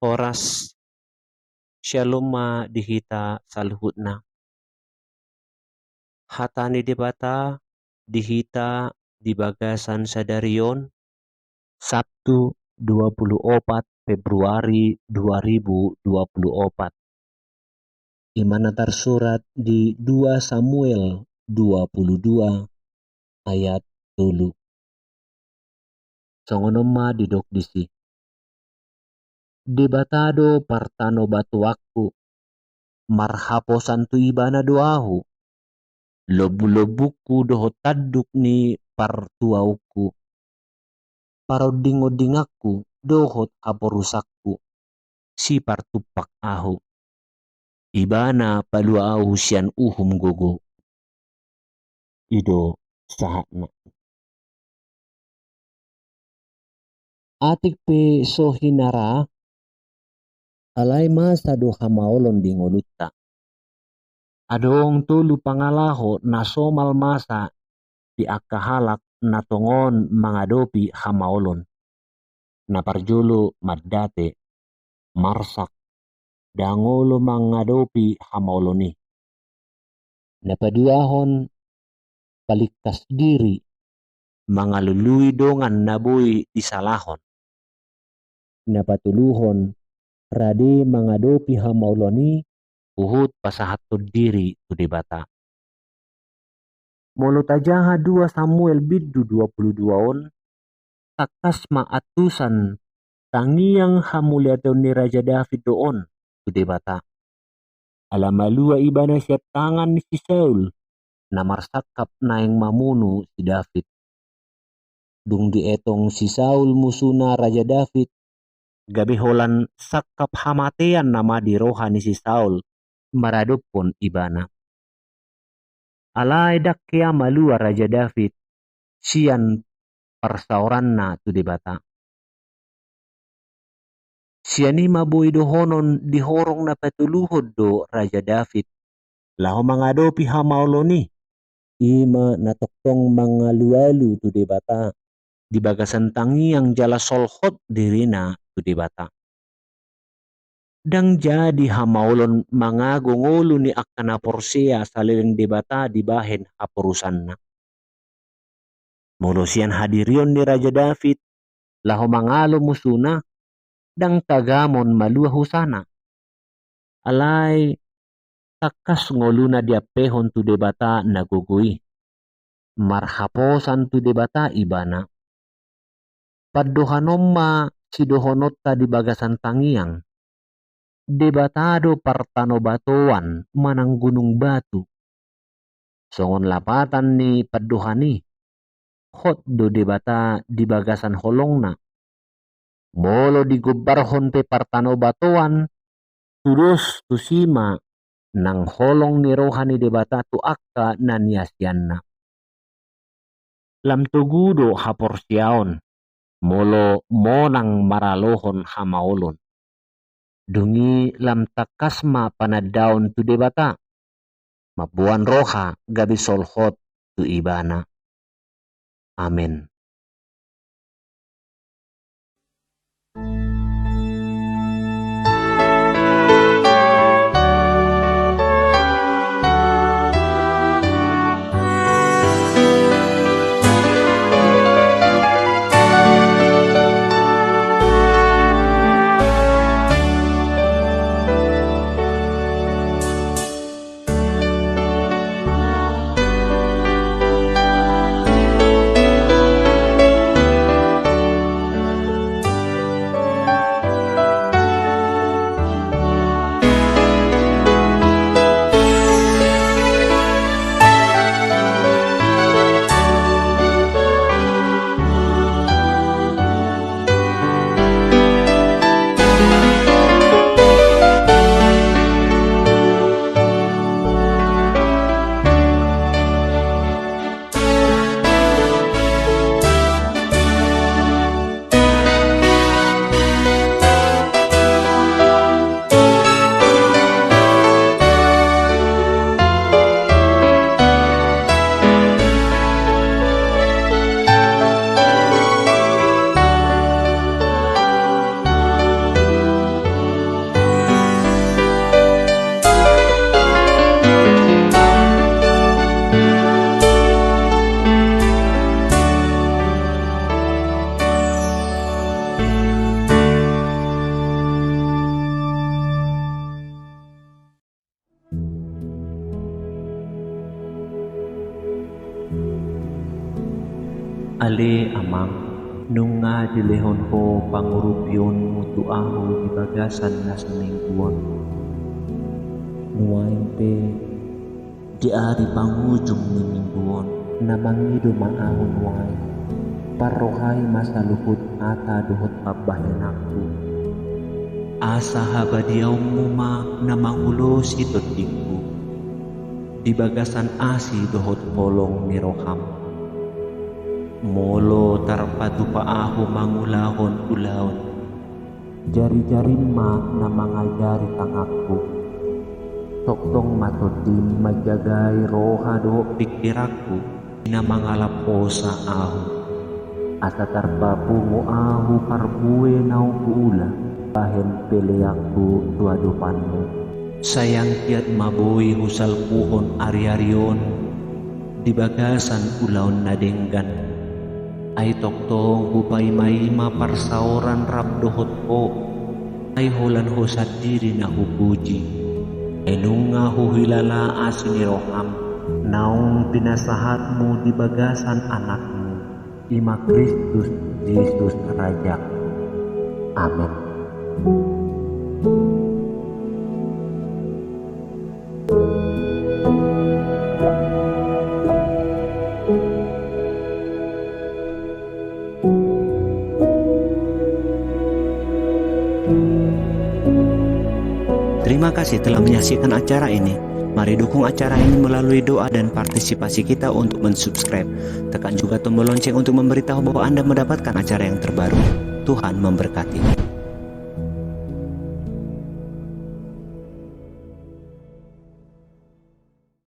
Horas shalom ma dihita salhutna. Hatani debata dihita di bagasan sadarion Sabtu 24 Februari 2024. Imana tersurat di 2 Samuel 22 ayat 7. Songonoma didok disi. Debatado partano batuaku marhaposan tu ibana doahu. Lobu-lobuku doho taduk ni partuauku. Parodingo-dingaku dohot haporusakku. Si partupak ahu. Ibana palua au sian uhum gogo. Ido sahatna. Atik pe sohinara alai masa do hamaolon di ngolutta. Adong tulu pangalaho na somal masa di akahalak na tongon mangadopi hamaolon. Na parjolo maddate marsak dangolo mangadopi hamaoloni. Napaduahon paliktas diri mangalului dongan nabui disalahon. Napatuluhon rade mangadopi hamaoloni uhut pasahatud diri tu debata. Molo tajaha 2 Samuel biddu 22 on takas ma atusan tangiang hamuliaton ni Raja David doon tu debata. Alamalua ibana siap tangan ni si Saul na marsakap na yang mamunu si David. Dung dietong si Saul musuna Raja David gabiholan sakap hamatean nama di rohani si Saul maradupon ibana. Alai dakya malua Raja David sian persauranna tu debata. Siani mabui dohonon dihorong na patuluhod do Raja David. Laho mangadopi hamaoloni. Ima natoktong mangalualu tu debata. Di bagasan tangi yang jala solhot dirina tu debata. Dang jadi hamaolon mangagongolu ni akana porsea saliling debata di bahen hapurusanna. Molosian hadirion ni Raja David laho mangalo musuna dang tagamon malua husana. Alai takas ngoluna diapehon tu debata nagugui. Marhaposan tu debata ibana. Paddohanomma si dohonotta di bagasan tangiang. Debatado partano batoan manang gunung batu. Songon lapatan ni paddohani. Hot do debata di bagasan holongna. Molo digubbarhon pe partano batoan. Terus tu sima nang holong ni rohani debata tu akka na niasyanna. Lam tugudo haporsiaon. Molo monang maralohon hamaolon. Dungi lam takasma panadaon tu debata. Mabuan roha gabi solhot tu ibana. Amin. Ale amang, nung nga dilehon ko pangurupyon mutu aho di bagasan na semingguan. Nuwain pe, di ari pangujung ni mingguan, na mangido maahon nuway, parohay masaluhod ata duhot pabahin ako. Asa habadiyaw muma na mangulos ito't digko, di bagasan asi duhot polong ni Roham. Molo tarpadu paaho mangulahon ulahon, jari-jarin ma na mga jari tangakko, toktong matutin majagay roha do pikirakku na mga lapo sa aho. Asa tarpapu mo aho parbuwe na uula, bahen peleakku tuadupan mo. Sayang kiat maboy husal puhon ari-arion, di bagasan ulahon na denggan. Ay toktong hupay may maparsauran rabdohot po, ay hulan ho sa diri na hupuji. Ay nung nga huhilala aso ni Roham, naong pinasahat mo di bagasan anak mo, ima Kristus Jesus Raja. Amen. Terima kasih telah menyaksikan acara ini. Mari dukung acara ini melalui doa dan partisipasi kita untuk mensubscribe. Tekan juga tombol lonceng untuk memberitahu bahwa Anda mendapatkan acara yang terbaru. Tuhan memberkati.